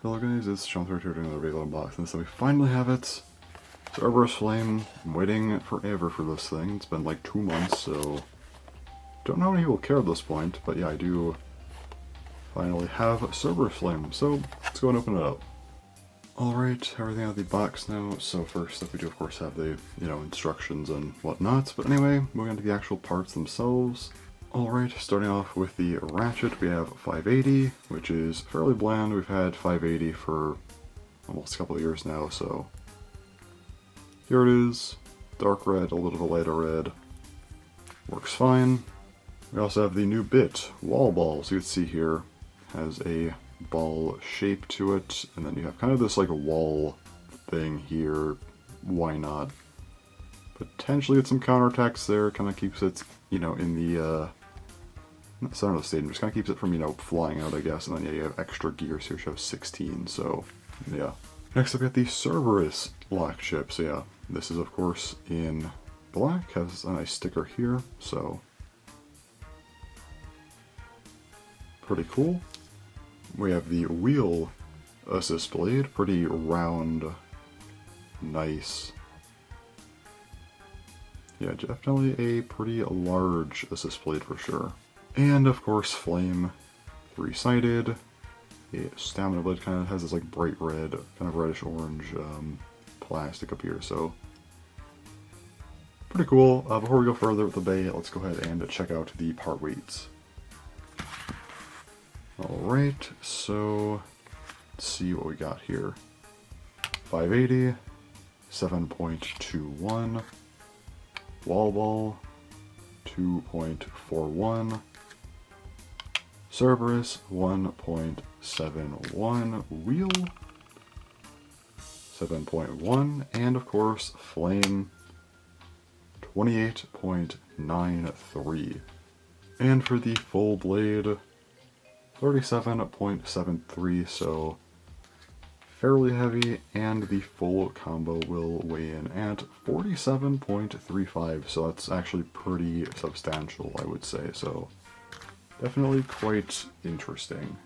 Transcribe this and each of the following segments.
Hello guys, it's Sean here doing another Beyblade unboxing, so we finally have it. CerberusFlame. I'm waiting forever for this thing. It's been like 2 months, so don't know how many people care at this point, but yeah, I do finally have CerberusFlame, so let's go and open it up. Alright, everything out of the box now. So first up we do of course have the, instructions and whatnot, but anyway, moving on to the actual parts themselves. Alright, starting off with the ratchet, we have 580, which is fairly bland. We've had 580 for almost a couple of years now, so here it is. Dark red, a little bit of a lighter red. Works fine. We also have the new bit, wall ball. So you can see here, has a ball shape to it, and then you have kind of this like a wall thing here. Why not? Potentially get some counterattacks there, kind of keeps it, in the center of the stadium, just kind of keeps it from, flying out, I guess. And then, yeah, you have extra gears here, which have 16, so, yeah. Next up, we got the Cerberus lock chip. So, yeah, this is, of course, in black, has a nice sticker here, so pretty cool. We have the wheel assist blade, pretty round, nice. Yeah, definitely a pretty large assist blade for sure. And of course, flame, 3-sided. A stamina blade kind of has this like bright red, kind of reddish orange plastic up here, so pretty cool. Before we go further with the bay, let's go ahead and check out the part weights. Alright, so let's see what we got here. 580, 7.21, wall ball, 2.41, Cerberus 1.71, wheel 7.1, and of course flame 28.93. And for the full blade, 37.73, so fairly heavy, and the full combo will weigh in at 47.35, so that's actually pretty substantial, I would say, so definitely quite interesting.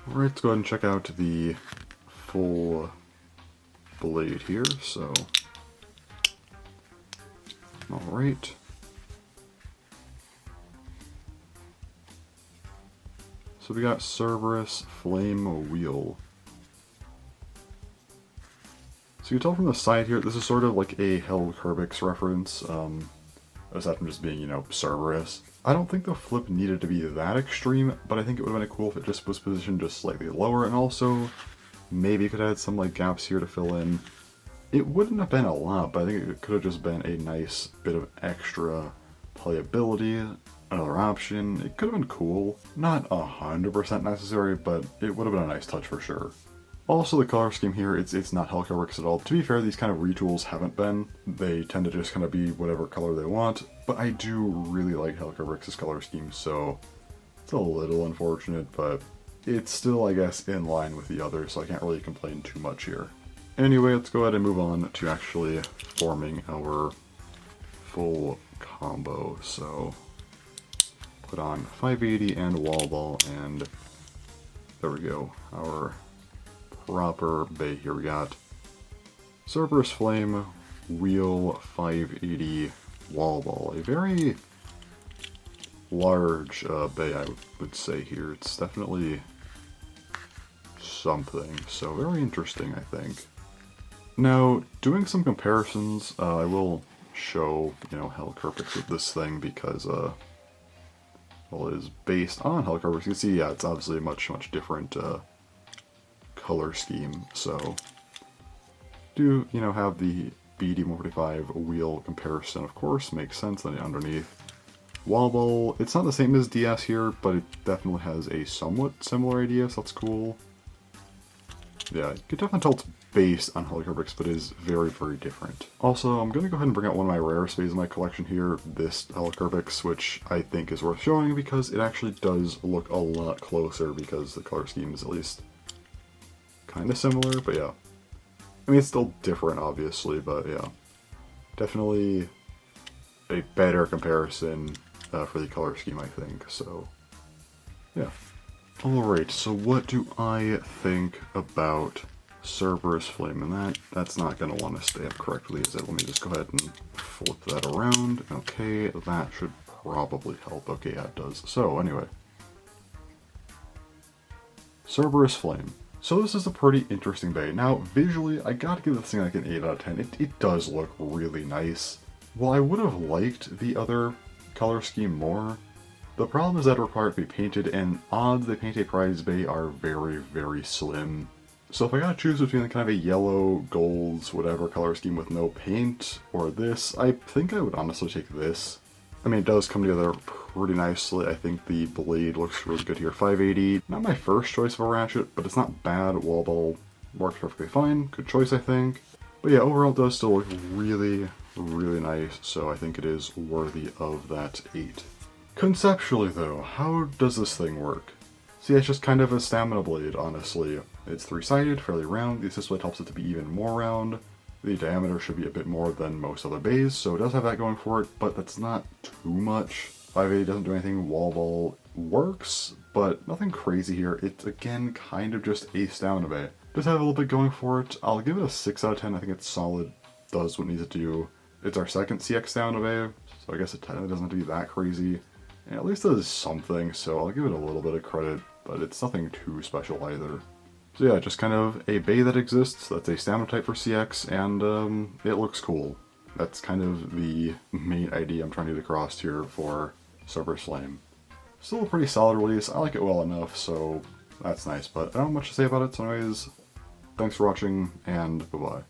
Alright, let's go ahead and check out the full blade here, so alright. So we got CerberusFlame Wheel. So you can tell from the side here, this is sort of like a Hellkirbyx reference, aside from just being, Cerberus. I don't think the flip needed to be that extreme, but I think it would have been cool if it just was positioned just slightly lower, and also maybe it could have had some like gaps here to fill in. It wouldn't have been a lot, but I think it could have just been a nice bit of extra playability. Another option. It could have been cool. Not 100% necessary, but it would have been a nice touch for sure. Also, the color scheme here, it's not Hellkirbyx at all. To be fair, these kind of retools haven't been. They tend to just kind of be whatever color they want, but I do really like Hellkirbyx's color scheme, so it's a little unfortunate, but it's still, I guess, in line with the others, so I can't really complain too much here. Anyway, let's go ahead and move on to actually forming our full combo. So put on 580 and wall ball, and there we go. Our proper bay here. We got CerberusFlame Wheel 580 wall ball. A very large bay, I would say here. It's definitely something. So very interesting, I think. Now, doing some comparisons, I will show, Hellkirbyx with this thing because, well, it is based on Hellkirbyx. You can see, yeah, it's obviously a much different color scheme. So, do, have the BD145 wheel comparison, of course, makes sense. Then underneath, wall ball, it's not the same as DS here, but it definitely has a somewhat similar idea, so that's cool. Yeah, you can definitely tell it's based on Hellkirbyx, but is very different. Also, I'm going to go ahead and bring out one of my rare spays in my collection here, this Hellkirbyx, which I think is worth showing because it actually does look a lot closer because the color scheme is at least kind of similar, but yeah. I mean, it's still different, obviously, but yeah. Definitely a better comparison for the color scheme, I think, so yeah. Alright, so what do I think about CerberusFlame? And that's not going to want to stay up correctly, is it? Let me just go ahead and flip that around. Okay, that should probably help. Okay, yeah, it does. So, anyway. CerberusFlame. So this is a pretty interesting bay. Now, visually, I gotta give this thing like an 8 out of 10. It does look really nice. While I would have liked the other color scheme more, the problem is that it required to be painted, and odds they paint a prize bay are very, very slim. So if I gotta choose between kind of a yellow, golds, whatever color scheme with no paint, or this, I think I would honestly take this. I mean, it does come together pretty nicely. I think the blade looks really good here. 580, not my first choice of a ratchet, but it's not bad. Wall ball works perfectly fine. Good choice, I think. But yeah, overall it does still look really, really nice, so I think it is worthy of that 8. Conceptually though, how does this thing work? See, it's just kind of a stamina blade, honestly. It's 3-sided, fairly round. The assist blade helps it to be even more round. The diameter should be a bit more than most other bays, so it does have that going for it, but that's not too much. 580 doesn't do anything. Wall ball works, but nothing crazy here. It's, again, kind of just a stamina bay. Does have a little bit going for it. I'll give it a 6 out of 10. I think it's solid, does what it needs to do. It's our second CX stamina bay, so I guess it technically doesn't have to be that crazy. And at least does something, so I'll give it a little bit of credit, but it's nothing too special either. So yeah, just kind of a bay that exists, that's a stamina type for CX, and it looks cool. That's kind of the main idea I'm trying to get across here for CerberusFlame. Still a pretty solid release, I like it well enough, so that's nice, but I don't have much to say about it, so anyways, thanks for watching, and bye-bye.